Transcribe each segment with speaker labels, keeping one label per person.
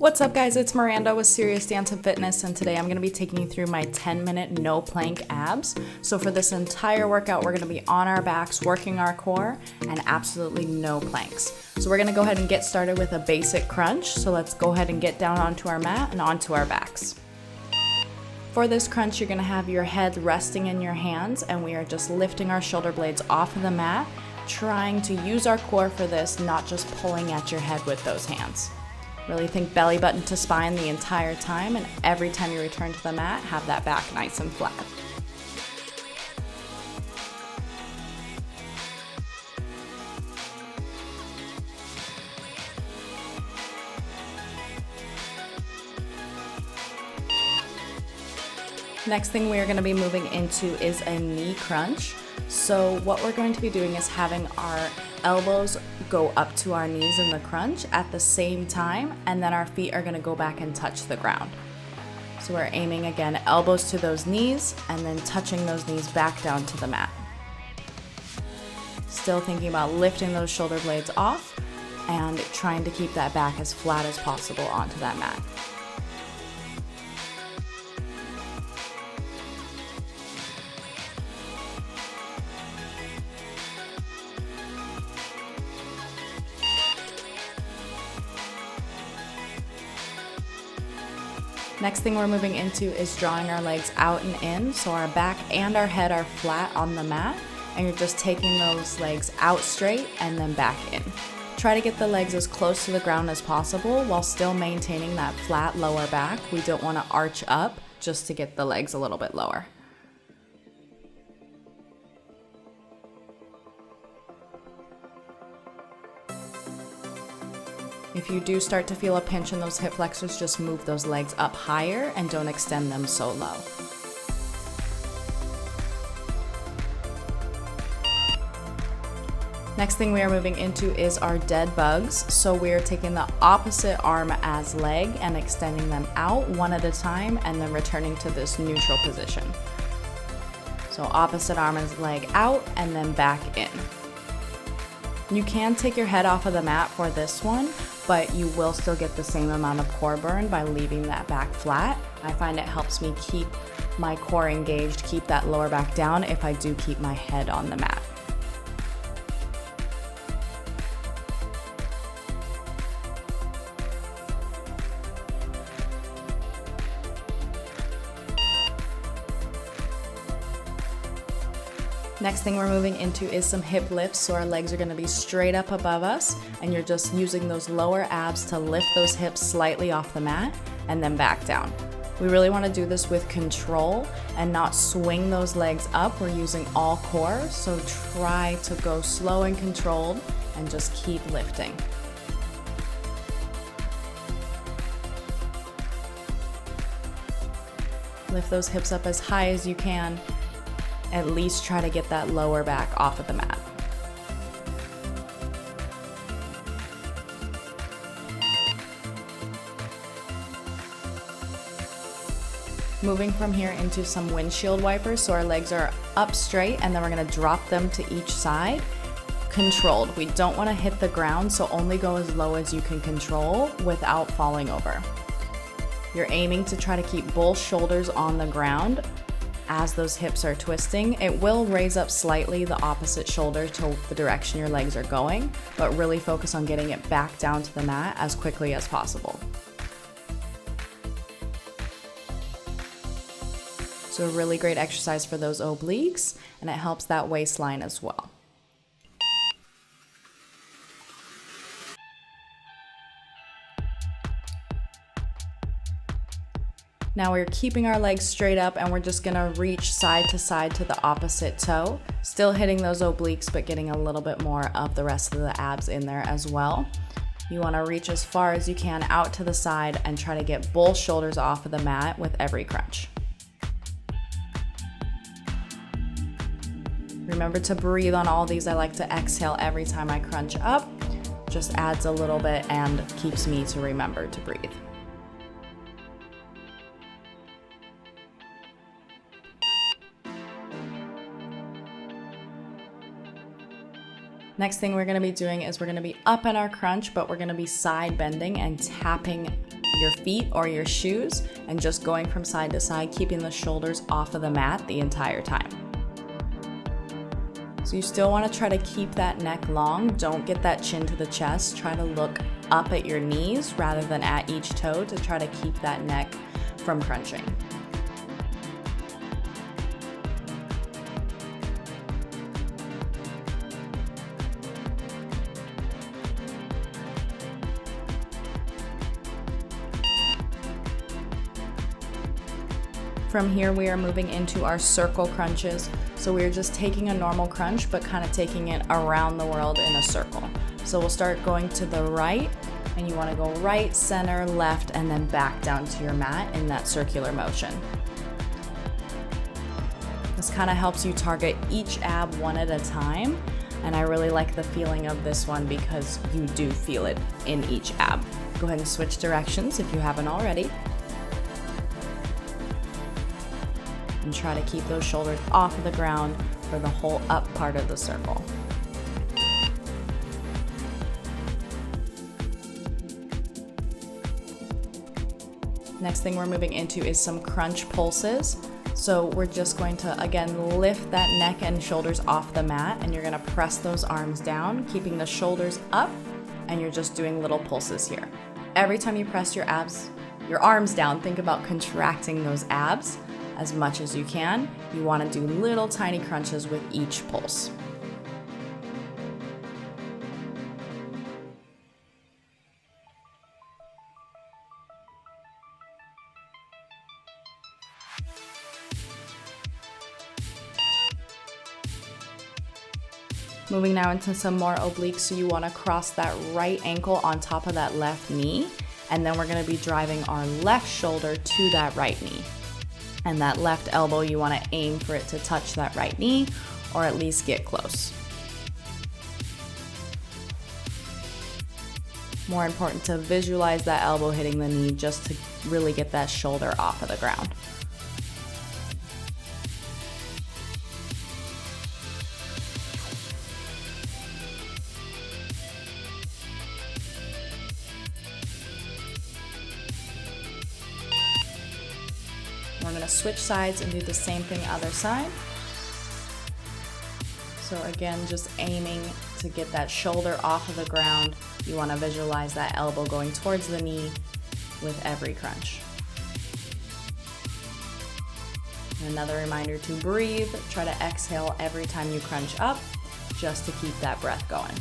Speaker 1: What's up guys, it's Miranda with Serious Dance and Fitness, and today I'm going to be taking you through my 10-minute no plank abs. So for this entire workout, we're going to be on our backs, working our core, and absolutely no planks. So we're going to go ahead and get started with a basic crunch. So let's go ahead and get down onto our mat and onto our backs. For this crunch, you're going to have your head resting in your hands, and we are just lifting our shoulder blades off of the mat, trying to use our core for this, not just pulling at your head with those hands. Really think belly button to spine the entire time, and every time you return to the mat, have that back nice and flat. Next thing we are going to be moving into is a knee crunch. So what we're going to be doing is having our elbows go up to our knees in the crunch at the same time, and then our feet are going to go back and touch the ground. So we're aiming again, elbows to those knees and then touching those knees back down to the mat. Still thinking about lifting those shoulder blades off and trying to keep that back as flat as possible onto that mat. Next thing we're moving into is drawing our legs out and in, so our back and our head are flat on the mat, and you're just taking those legs out straight and then back in. Try to get the legs as close to the ground as possible while still maintaining that flat lower back. We don't want to arch up just to get the legs a little bit lower. If you do start to feel a pinch in those hip flexors, just move those legs up higher and don't extend them so low. Next thing we are moving into is our dead bugs. So we are taking the opposite arm as leg and extending them out one at a time and then returning to this neutral position. So opposite arm as leg out and then back in. You can take your head off of the mat for this one, but you will still get the same amount of core burn by leaving that back flat. I find it helps me keep my core engaged, keep that lower back down if I do keep my head on the mat. Next thing we're moving into is some hip lifts, so our legs are going to be straight up above us, and you're just using those lower abs to lift those hips slightly off the mat and then back down. We really want to do this with control and not swing those legs up. We're using all core, so try to go slow and controlled and just keep lifting. Lift those hips up as high as you can. At least try to get that lower back off of the mat. Moving from here into some windshield wipers, so our legs are up straight and then we're going to drop them to each side. Controlled. We don't want to hit the ground, so only go as low as you can control without falling over. You're aiming to try to keep both shoulders on the ground. As those hips are twisting, it will raise up slightly the opposite shoulder to the direction your legs are going, but really focus on getting it back down to the mat as quickly as possible. So a really great exercise for those obliques, and it helps that waistline as well. Now we're keeping our legs straight up and we're just gonna reach side to side to the opposite toe. Still hitting those obliques, but getting a little bit more of the rest of the abs in there as well. You wanna reach as far as you can out to the side and try to get both shoulders off of the mat with every crunch. Remember to breathe on all these. I like to exhale every time I crunch up. Just adds a little bit and keeps me to remember to breathe. Next thing we're going to be doing is we're going to be up in our crunch, but we're going to be side bending and tapping your feet or your shoes and just going from side to side, keeping the shoulders off of the mat the entire time. So you still want to try to keep that neck long. Don't get that chin to the chest. Try to look up at your knees rather than at each toe to try to keep that neck from crunching. From here, we are moving into our circle crunches. So we're just taking a normal crunch, but kind of taking it around the world in a circle. So we'll start going to the right, and you want to go right, center, left, and then back down to your mat in that circular motion. This kind of helps you target each ab one at a time, and I really like the feeling of this one because you do feel it in each ab. Go ahead and switch directions if you haven't already. And try to keep those shoulders off of the ground for the whole up part of the circle. Next thing we're moving into is some crunch pulses. So we're just going to, again, lift that neck and shoulders off the mat, and you're gonna press those arms down, keeping the shoulders up, and you're just doing little pulses here. Every time you press your arms down, think about contracting those abs as much as you can. You want to do little tiny crunches with each pulse. Moving now into some more obliques, so you want to cross that right ankle on top of that left knee, and then we're going to be driving our left shoulder to that right knee. And that left elbow, you want to aim for it to touch that right knee, or at least get close. More important to visualize that elbow hitting the knee just to really get that shoulder off of the ground. We're going to switch sides and do the same thing other side. So again, just aiming to get that shoulder off of the ground. You want to visualize that elbow going towards the knee with every crunch. And another reminder to breathe. Try to exhale every time you crunch up, just to keep that breath going.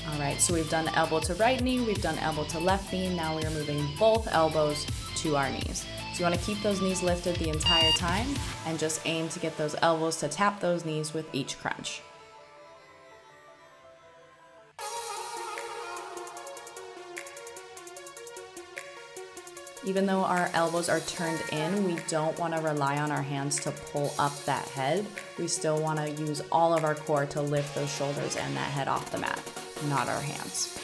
Speaker 1: All right, so we've done elbow to right knee, we've done elbow to left knee, now we are moving both elbows to our knees. So you want to keep those knees lifted the entire time and just aim to get those elbows to tap those knees with each crunch. Even though our elbows are turned in, we don't want to rely on our hands to pull up that head. We still want to use all of our core to lift those shoulders and that head off the mat, not our hands.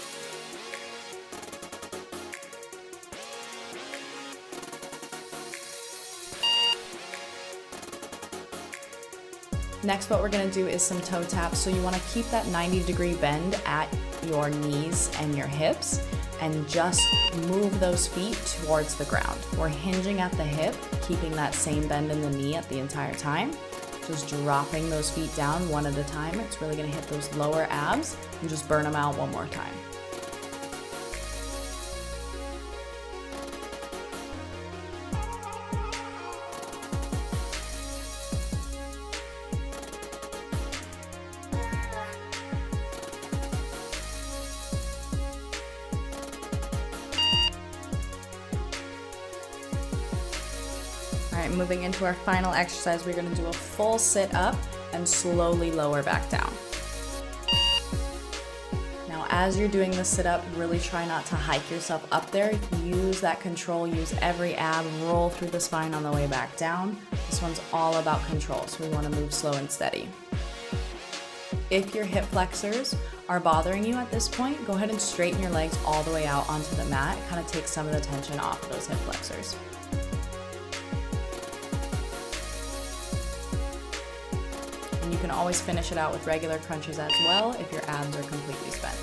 Speaker 1: Next, what we're going to do is some toe taps. So you want to keep that 90-degree bend at your knees and your hips, and just move those feet towards the ground. We're hinging at the hip, keeping that same bend in the knee at the entire time. Just dropping those feet down one at a time. It's really gonna hit those lower abs and just burn them out one more time. All right, moving into our final exercise, we're gonna do a full sit up and slowly lower back down. Now, as you're doing the sit up, really try not to hike yourself up there. Use that control, use every ab, roll through the spine on the way back down. This one's all about control, so we wanna move slow and steady. If your hip flexors are bothering you at this point, go ahead and straighten your legs all the way out onto the mat. It kind of takes some of the tension off of those hip flexors. And you can always finish it out with regular crunches as well if your abs are completely spent.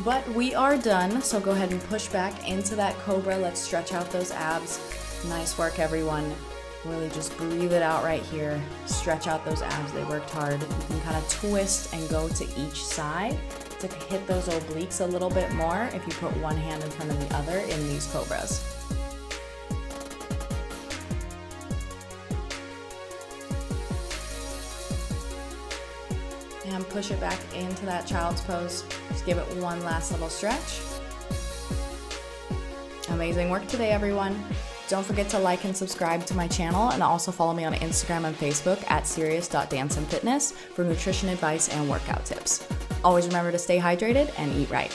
Speaker 1: But we are done, so go ahead and push back into that cobra. Let's stretch out those abs. Nice work, everyone. Really just breathe it out right here. Stretch out those abs, they worked hard. You can kind of twist and go to each side to hit those obliques a little bit more if you put one hand in front of the other in these cobras. And push it back into that child's pose. Just give it one last little stretch. Amazing work today, everyone. Don't forget to like and subscribe to my channel, and also follow me on Instagram and Facebook at serious.danceandfitness for nutrition advice and workout tips. Always remember to stay hydrated and eat right.